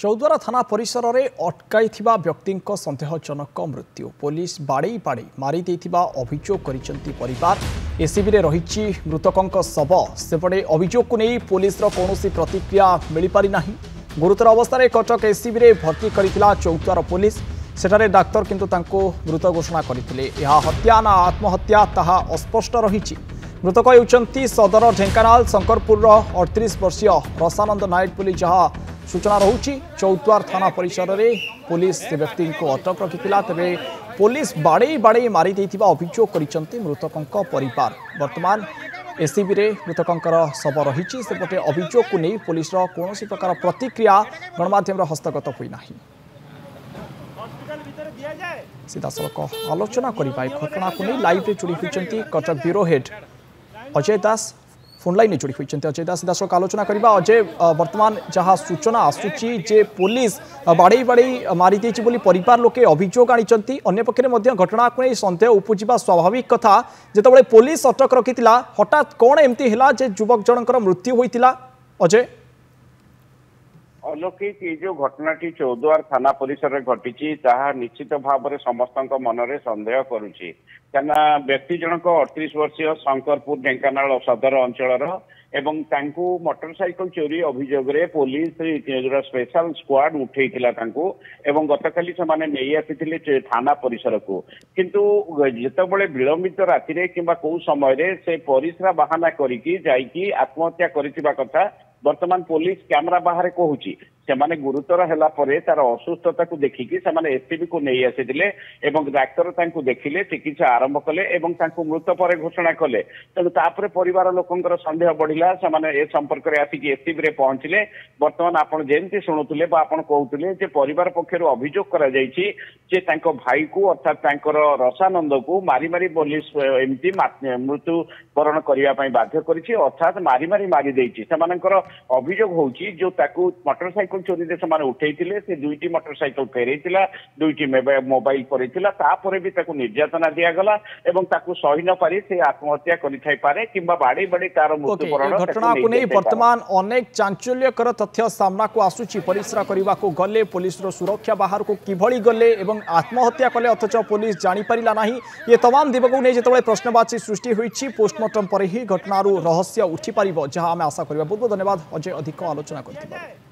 चौद्वारा थाना परिसर में अटकाई व्यक्ति सन्देहजनक मृत्यु पुलिस बाड़े बाड़े मारी अभियोग कर एसीबी रे रही मृतकों शव सेपटे अभियोग को नहीं पुलिस कौन प्रतिक्रिया मिल पारि नाही। गुरुतर अवस्था कटक एसीबी रे भर्ती करथिला चौद्वार पुलिस सेठारे डाक्तर किंतु तांको मृत घोषणा करथिले। यह हत्या ना आत्महत्या ताहा अस्पष्ट रही। मृतक होउचंती सदर ढेंकानाल शंकरपुर 38 वर्षीय रसानंद नायक बोली जहाँ सूचना रहुची। चौद्वार थाना परिसर में पुलिस से व्यक्ति को अटक रखिथिला। तेबे पुलिस बाड़े बाड़े मारी देथिबा अभियोग करिसंती मृतकों परिवार। वर्तमान एसीबी रे मृतकों शव रही सेपटे अभियोग को नहीं पुलिस कौन प्रकार प्रतिक्रिया गणमाध्यम हस्तगत होई नाही। सीधासलख आलोचना करने घटना को नहीं लाइव जोड़ी होती कटक ब्यूरो हेड अजय दास फोन लाइन जोड़ी होती। अजय दास सीधासलख आलोचना करवा। अजय वर्तमान जहाँ सूचना आसूची जे पुलिस बाड़े बाड़े मारी देछि बोली परिवार लोके अभियोग आनी अन्य पक्षे घटना को नहीं सन्देह उपजा स्वाभाविक कथा। जितेबाला पुलिस अटक रखिथिला हठात कौन एमती है जे युवक जनकर मृत्यु होइतिला। अजय अलौकिक ये जो घटनाटी चौद्वार थाना परिसर में घटी निश्चित भाव में समस्त मनरे सन्देह करुच्ची क्या व्यक्ति जनक 38 वर्षीय शंकरपुर ढेंकानाल सदर अंचल एवं तांकु मोटरसाइकिल चोरी अभियोग रे पुलिस स्पेशल स्क्वाड उठेइतिला तांकु एवं गतकाली से माने नहीं आसी थाना परिसर को किंतु जितेबाला विलंबित राति रे किंबा को समय रे से परिसरा बहाना करिकी जाइकी आत्महत्या करितिबा कथा वर्तमान पुलिस कैमरा बाहर कहूची से गुरुतर है तार असुस्थता को देखिकी से एसपी को नहीं आसी एवं डाक्तर देखिले चिकित्सा आरंभ कले एवं मृत पर घोषणा कले। तेणु तापर परिवार लोकंकर सन्देह बढ़िला से संपर्क में आसिक एसपी रे पहुंचले। वर्तमान आपण जेमती शुणुले आपण कहते परिवार पक्षर अभियोग करा जायछि जे तांको भाई को अर्थात रसानंद को मारी मारी पुलिस एमती मृत्यु वरण करने बाध्य करिछि अर्थात मारी मारी मारी देछि। सेमानकर अभियोग होउछि जो ताकू मोटरसाइकिल चोरी से उठेइतिले से दुईटी मोटरसाइकिल फेरैतिला दुईटी मोबाइल करैतिला तापर भी ताकू निर्यातना दिया गला एवं ताकू सही न पारि से आत्महत्या करिथाइ पारे किंबा बाड़ी बाड़ी तार मृत्युवरण घटना को नहीं वर्तमान अनेक चांचल्यकर तथ्य सामना को आसुची। परिसरा करने को गले पुलिस सुरक्षा बाहर को किभली गले एवं आत्महत्या कले अथच पुलिस जानी पारिला नाही। ये तमाम दिवक नहीं जिते प्रश्नवाची सृष्टि होइछि पोस्टमार्टम पर ही घटनारू रहस्य उठी पारिबो जहां आम आशा करबा। बहुत बहुत धन्यवाद अजय अधिक आलोचना करथिबा।